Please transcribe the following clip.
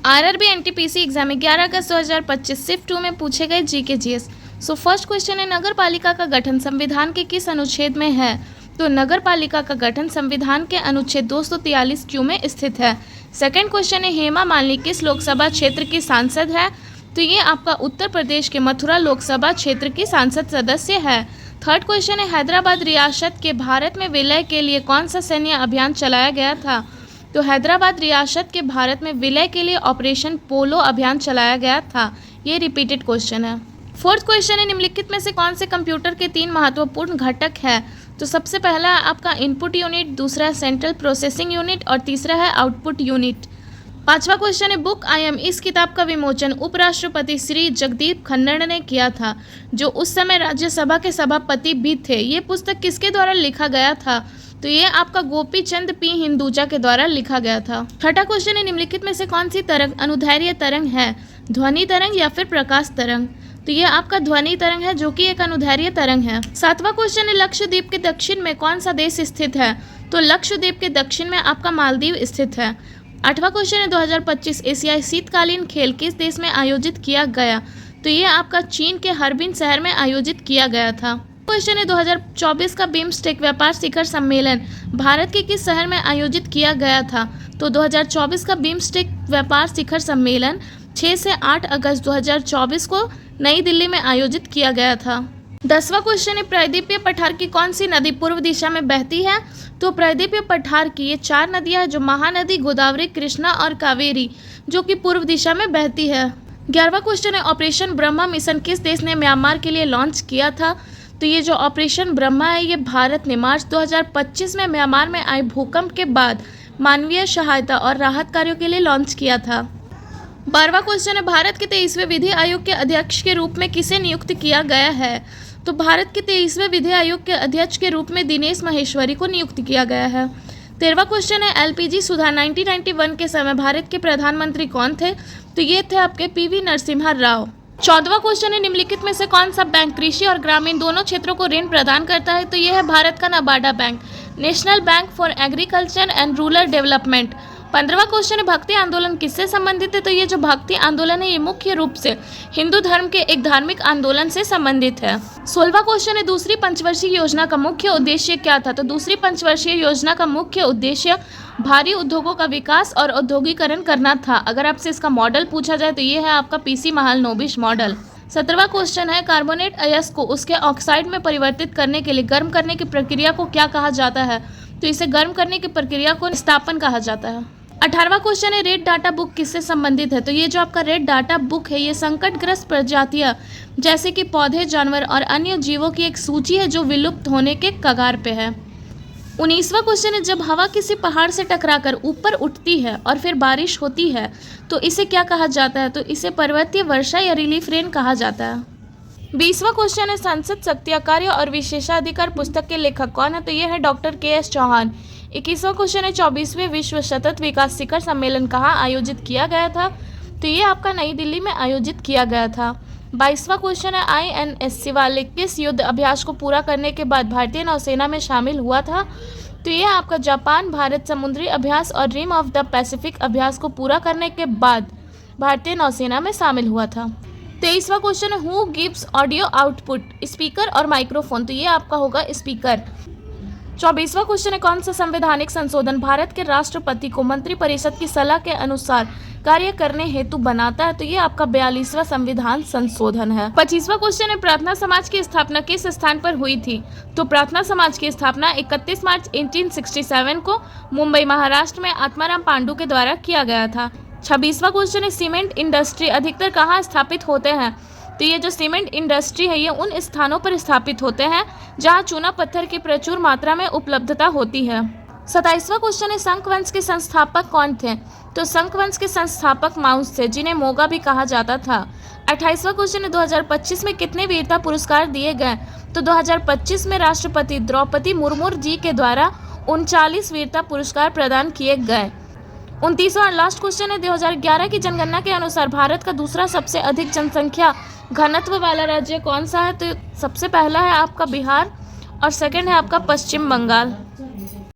RRB NTPC exam 11 अगस्त 2025 shift 2 में पूछे गए GK GS. So first question है, नगर पालिका का गठन संविधान के किस अनुच्छेद में है? तो नगर पालिका का गठन संविधान के अनुच्छेद 243 क्यू में स्थित है। सेकंड क्वेश्चन है, हेमा मालिनी किस लोकसभा क्षेत्र की सांसद है? तो ये आपका उत्तर प्रदेश के मथुरा लोकसभा क्षेत्र की सांसद सदस्य है। थर्ड क्वेश्चन है, हैदराबाद रियासत के भारत में विलय के लिए कौन सा सैन्य अभियान चलाया गया था? तो हैदराबाद रियासत के भारत में विलय के लिए ऑपरेशन पोलो अभियान चलाया गया था। ये रिपीटेड क्वेश्चन है। फोर्थ क्वेश्चन है, निम्नलिखित में से कौन से कंप्यूटर के 3 महत्वपूर्ण घटक है? तो सबसे पहला है आपका इनपुट यूनिट, दूसरा है सेंट्रल प्रोसेसिंग यूनिट और तीसरा है आउटपुट यूनिट। पांचवा क्वेश्चन है, बुक आई एम इस किताब का विमोचन उपराष्ट्रपति श्री जगदीप धनखड़ ने किया था, जो उस समय राज्यसभा के सभापति भी थे। ये पुस्तक किसके द्वारा लिखा गया था? तो ये आपका गोपी चंद पी हिंदुजा के द्वारा लिखा गया था। छठा क्वेश्चन है, निम्नलिखित में से कौन सी तरंग अनुदैर्ध्य तरंग है? ध्वनि तरंग या फिर प्रकाश तरंग? तो ये आपका ध्वनि तरंग है, जो कि एक अनुदैर्ध्य तरंग है। सातवां क्वेश्चन है, लक्षद्वीप के दक्षिण में कौन सा देश स्थित है? तो लक्षद्वीप के दक्षिण में आपका मालदीव स्थित है। आठवां क्वेश्चन है, 2025 एशियाई शीतकालीन खेल किस देश में आयोजित किया गया? तो ये आपका चीन के हार्बिन शहर में आयोजित किया गया था। क्वेश्चन है, 2024 का बिम्स्टेक व्यापार शिखर सम्मेलन भारत के किस शहर में आयोजित किया गया था? तो 2024 का बिम्स्टेक व्यापार शिखर सम्मेलन 6 से 8 अगस्त 2024 को नई दिल्ली में आयोजित किया गया था। 10वां क्वेश्चन है, प्रायद्वीपीय पठार की कौन सी नदी पूर्व दिशा में बहती है? तो प्रायद्वीपीय पठार की ये 4 नदियां हैं, जो महानदी, गोदावरी, कृष्णा और कावेरी, जो कि पूर्व दिशा में बहती है। 11वां क्वेश्चन है, ऑपरेशन ब्रह्मा मिशन किस देश ने म्यांमार के लिए लॉन्च किया था? तो ये जो ऑपरेशन ब्रह्मा है, ये भारत ने मार्च 2025 में म्यांमार में आए भूकंप के बाद मानवीय सहायता और राहत कार्यों के लिए लॉन्च किया था। 12वां क्वेश्चन है, भारत के 23वें विधि आयोग के अध्यक्ष के रूप में किसे नियुक्त किया गया है? तो भारत के 23वें विधि आयोग के अध्यक्ष के रूप में दिनेश माहेश्वरी को नियुक्त किया गया है। 13वां क्वेश्चन है, एलपीजी सुधार 1991 के समय भारत के प्रधानमंत्री कौन थे? तो ये थे आपके पीवी नरसिम्हा राव। 14वां क्वेश्चन है, निम्नलिखित में से कौन सा बैंक कृषि और ग्रामीण दोनों क्षेत्रों को ऋण प्रदान करता है? तो यह है भारत का NABARD bank, national bank for agriculture and rural development. 15वां क्वेश्चन है, भक्ति आंदोलन किससे संबंधित है? तो ये जो भक्ति आंदोलन है, ये मुख्य रूप से हिंदू धर्म के एक धार्मिक आंदोलन से संबंधित है। 16वां क्वेश्चन है, दूसरी पंचवर्षीय योजना का मुख्य उद्देश्य क्या था? तो दूसरी पंचवर्षीय योजना का मुख्य उद्देश्य भारी उद्योगों का विकास और औद्योगिकरण करना था। अगर आपसे इसका मॉडल पूछा जाए तो ये है आपका पीसी महालनोबिस मॉडल। 17वां क्वेश्चन है, कार्बोनेट अयस्क को उसके ऑक्साइड में परिवर्तित करने के लिए गर्म करने की प्रक्रिया को क्या कहा जाता है? तो इसे गर्म करने की प्रक्रिया को निस्तापन कहा जाता है। 18वां क्वेश्चन है, रेड डाटा बुक किससे संबंधित है? तो ये जो आपका रेड डाटा बुक है, ये संकटग्रस्त प्रजातियां जैसे कि पौधे, जानवर और अन्य जीवों की एक सूची है, जो विलुप्त होने के कगार पे है। 19वां क्वेश्चन है, जब हवा किसी पहाड़ से टकराकर ऊपर उठती है और फिर बारिश होती है तो इसे क्या कहा जाता है? तो इसे पर्वतीय वर्षा या रिलीफ रेन कहा जाता है। 20वां क्वेश्चन है, संसद शक्तियाँ, कार्य और विशेषाधिकार पुस्तक के लेखक कौन है? तो ये है डॉक्टर के.एस. चौहान। 21वां क्वेश्चन है, 24वें विश्व सतत विकास शिखर सम्मेलन कहाँ आयोजित किया गया था? तो ये आपका नई दिल्ली में आयोजित किया गया था। 22वां क्वेश्चन है, INSC वाले किस युद्ध अभ्यास को पूरा करने के बाद भारतीय नौसेना में शामिल हुआ था? तो ये आपका जापान भारत समुद्री अभ्यास और रिम ऑफ द पैसिफिक अभ्यास को पूरा करने के बाद भारतीय नौसेना में शामिल हुआ था। 23वां क्वेश्चन है, who gives audio output, speaker और माइक्रोफोन? तो ये आपका होगा स्पीकर। 24वां क्वेश्चन है, कौन सा संवैधानिक संशोधन भारत के राष्ट्रपति को मंत्रिपरिषद की सलाह के अनुसार कार्य करने हेतु बनाता है? तो ये आपका 42वां संविधान संशोधन है। 25वां क्वेश्चन है, प्रार्थना समाज की स्थापना किस स्थान पर हुई थी? तो प्रार्थना समाज की स्थापना 31 मार्च 1867 को मुंबई महाराष्ट्र में आत्माराम पांडु के द्वारा किया गया था। 26वां क्वेश्चन है, सीमेंट इंडस्ट्री अधिकतर कहाँ स्थापित होते हैं? तो ये जो सीमेंट इंडस्ट्री है, ये उन स्थानों पर स्थापित होते हैं जहां चूना पत्थर की प्रचुर मात्रा में उपलब्धता होती है। 27वां क्वेश्चन है, शंख वंश के संस्थापक कौन थे? तो शंख वंश के संस्थापक माउस थे, जिन्हें मोगा भी कहा जाता था। 28वां क्वेश्चन है, 2025 में कितने वीरता पुरस्कार दिए गए? तो 2025 में राष्ट्रपति द्रौपदी मुर्मू जी के द्वारा 39 वीरता पुरस्कार प्रदान किए गए। 29वां और लास्ट क्वेश्चन है, 2011 की जनगणना के अनुसार भारत का दूसरा सबसे अधिक जनसंख्या घनत्व वाला राज्य कौन सा है? तो सबसे पहला है आपका बिहार और सेकंड है आपका पश्चिम बंगाल।